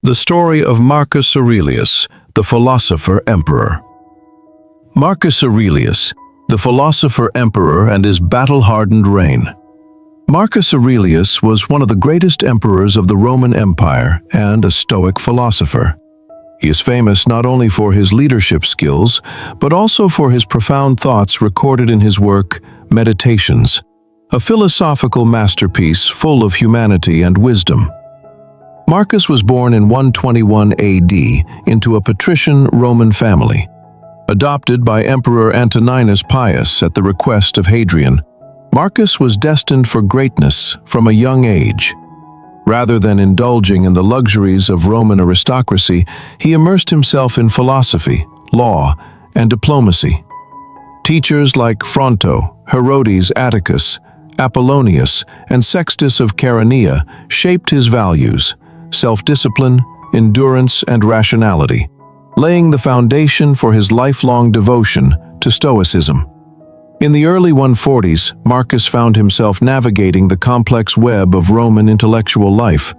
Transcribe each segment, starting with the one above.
The story of Marcus Aurelius, the philosopher emperor. Marcus Aurelius, the philosopher emperor, and his battle-hardened reign. Marcus Aurelius was one of the greatest emperors of the Roman Empire and a Stoic philosopher. He is famous not only for his leadership skills, but also for his profound thoughts recorded in his work, Meditations, a philosophical masterpiece full of humanity and wisdom. Marcus was born in 121 AD into a patrician Roman family. Adopted by Emperor Antoninus Pius at the request of Hadrian, Marcus was destined for greatness from a young age. Rather than indulging in the luxuries of Roman aristocracy, he immersed himself in philosophy, law, and diplomacy. Teachers like Fronto, Herodes Atticus, Apollonius, and Sextus of Chaeronea shaped his values, self-discipline, endurance, and rationality, laying the foundation for his lifelong devotion to Stoicism. In the early 140s, Marcus found himself navigating the complex web of Roman intellectual life.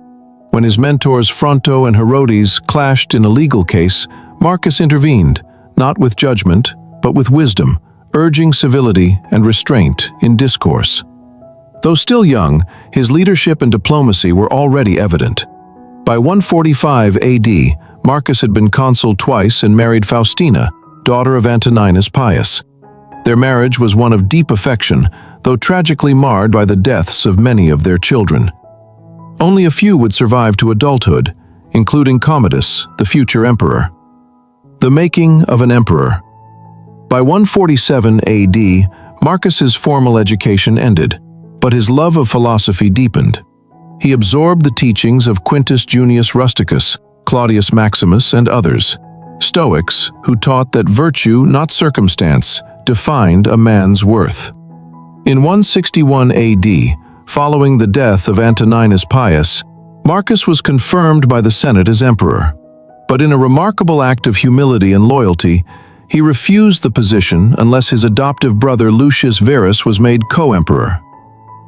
When his mentors Fronto and Herodes clashed in a legal case, Marcus intervened, not with judgment, but with wisdom, urging civility and restraint in discourse. Though still young, his leadership and diplomacy were already evident. By 145 AD, Marcus had been consul twice and married Faustina, daughter of Antoninus Pius. Their marriage was one of deep affection, though tragically marred by the deaths of many of their children. Only a few would survive to adulthood, including Commodus, the future emperor. The making of an emperor. By 147 AD, Marcus's formal education ended, but his love of philosophy deepened. He absorbed the teachings of Quintus Junius Rusticus, Claudius Maximus, and others, Stoics who taught that virtue, not circumstance, defined a man's worth. In 161 AD, following the death of Antoninus Pius, Marcus was confirmed by the Senate as emperor. But in a remarkable act of humility and loyalty, he refused the position unless his adoptive brother Lucius Verus was made co-emperor.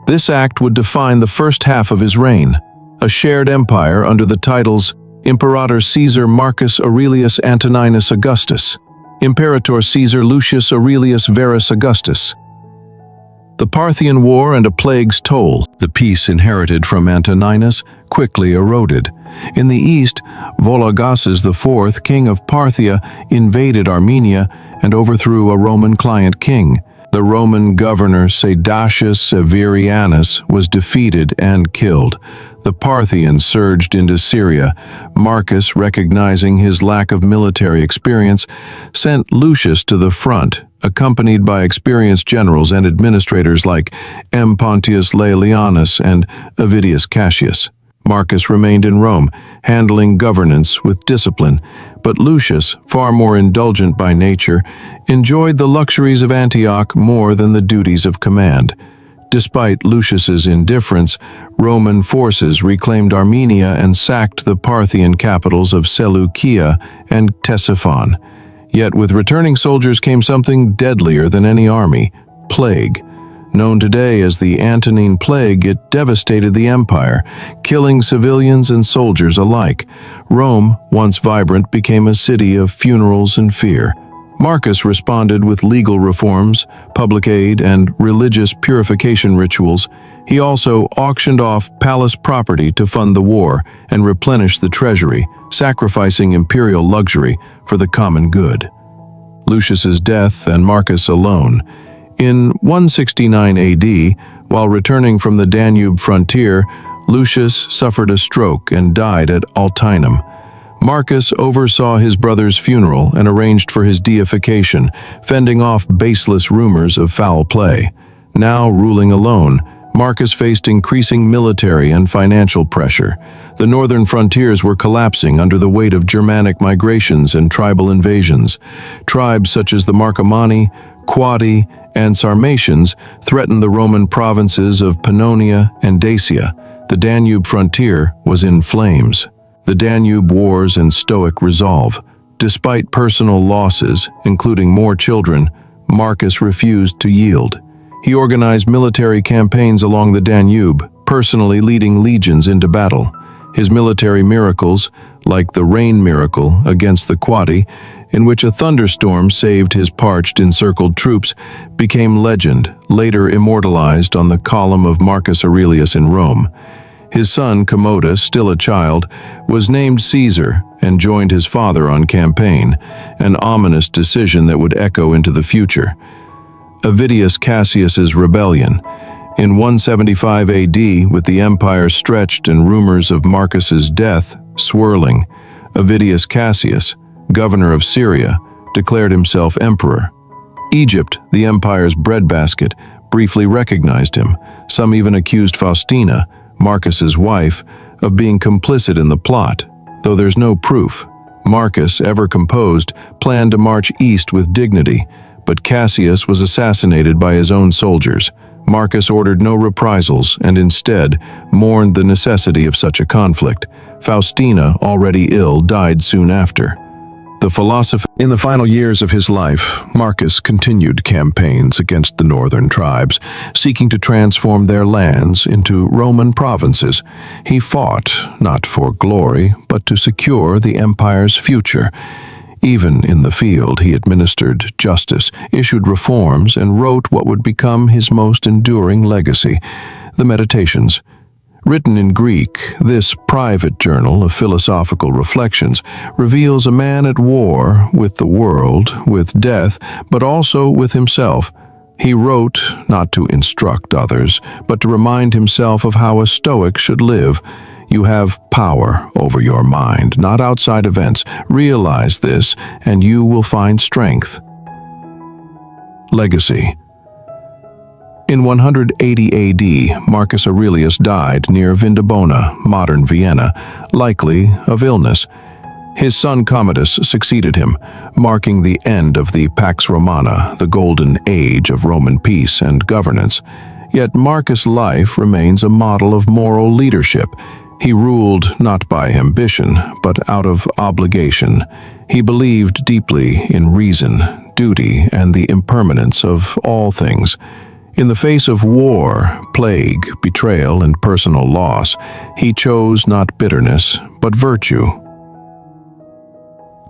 This act would define the first half of his reign, a shared empire under the titles Imperator Caesar Marcus Aurelius Antoninus Augustus, Imperator Caesar Lucius Aurelius Verus Augustus. The Parthian War and a plague's toll, the peace inherited from Antoninus, quickly eroded. In the east, Vologases IV, king of Parthia, invaded Armenia and overthrew a Roman client king. The Roman governor Sadeatius Severianus was defeated and killed. The Parthians surged into Syria. Marcus, recognizing his lack of military experience, sent Lucius to the front, accompanied by experienced generals and administrators like M. Pontius Laelianus and Avidius Cassius. Marcus remained in Rome, handling governance with discipline, but Lucius, far more indulgent by nature, enjoyed the luxuries of Antioch more than the duties of command. Despite Lucius's indifference, Roman forces reclaimed Armenia and sacked the Parthian capitals of Seleucia and Ctesiphon. Yet with returning soldiers came something deadlier than any army: plague. Known today as the Antonine Plague, it devastated the empire, killing civilians and soldiers alike. Rome, once vibrant, became a city of funerals and fear. Marcus responded with legal reforms, public aid, and religious purification rituals. He also auctioned off palace property to fund the war and replenish the treasury, sacrificing imperial luxury for the common good. Lucius's death and Marcus alone. In 169 AD, while returning from the Danube frontier, Lucius suffered a stroke and died at Altinum. Marcus oversaw his brother's funeral and arranged for his deification, fending off baseless rumors of foul play. Now ruling alone, Marcus faced increasing military and financial pressure. The northern frontiers were collapsing under the weight of Germanic migrations and tribal invasions. Tribes such as the Marcomanni, Quadi, and Sarmatians threatened the Roman provinces of Pannonia and Dacia. The Danube frontier was in flames. The Danube Wars and Stoic resolve. Despite personal losses, including more children, Marcus refused to yield. He organized military campaigns along the Danube, personally leading legions into battle. His military miracles, like the rain miracle against the Quadi, in which a thunderstorm saved his parched, encircled troops, became legend, later immortalized on the column of Marcus Aurelius in Rome. His son, Commodus, still a child, was named Caesar and joined his father on campaign, an ominous decision that would echo into the future. Avidius Cassius's rebellion. In 175 AD, with the empire stretched and rumors of Marcus's death swirling, Avidius Cassius, governor of Syria, declared himself emperor. Egypt, the empire's breadbasket, briefly recognized him. Some even accused Faustina, Marcus's wife, of being complicit in the plot, though there's no proof. Marcus, ever composed, planned to march east with dignity, but Cassius was assassinated by his own soldiers. Marcus ordered no reprisals and instead mourned the necessity of such a conflict. Faustina, already ill, died soon after. The philosopher. In the final years of his life, Marcus continued campaigns against the northern tribes, seeking to transform their lands into Roman provinces. He fought not for glory, but to secure the empire's future. Even in the field, he administered justice, issued reforms, and wrote what would become his most enduring legacy, the Meditations. Written in Greek, this private journal of philosophical reflections reveals a man at war with the world, with death, but also with himself. He wrote not to instruct others, but to remind himself of how a Stoic should live. You have power over your mind, not outside events. Realize this, and you will find strength. Legacy. In 180 AD, Marcus Aurelius died near Vindobona, modern Vienna, likely of illness. His son Commodus succeeded him, marking the end of the Pax Romana, the golden age of Roman peace and governance. Yet Marcus' life remains a model of moral leadership. He ruled not by ambition, but out of obligation. He believed deeply in reason, duty, and the impermanence of all things. In the face of war, plague, betrayal, and personal loss, he chose not bitterness, but virtue.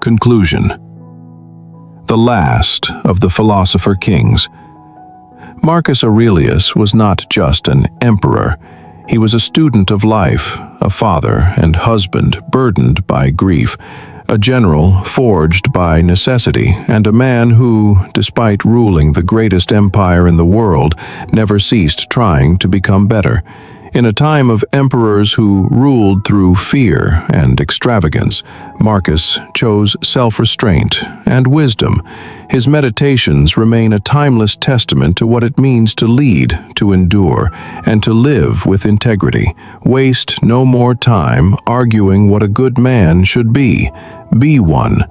Conclusion. The last of the philosopher kings. Marcus Aurelius was not just an emperor. He was a student of life, a father and husband burdened by grief, a general forged by necessity, and a man who, despite ruling the greatest empire in the world, never ceased trying to become better. In a time of emperors who ruled through fear and extravagance, Marcus chose self-restraint and wisdom. His meditations remain a timeless testament to what it means to lead, to endure, and to live with integrity. Waste no more time arguing what a good man should be. Be one.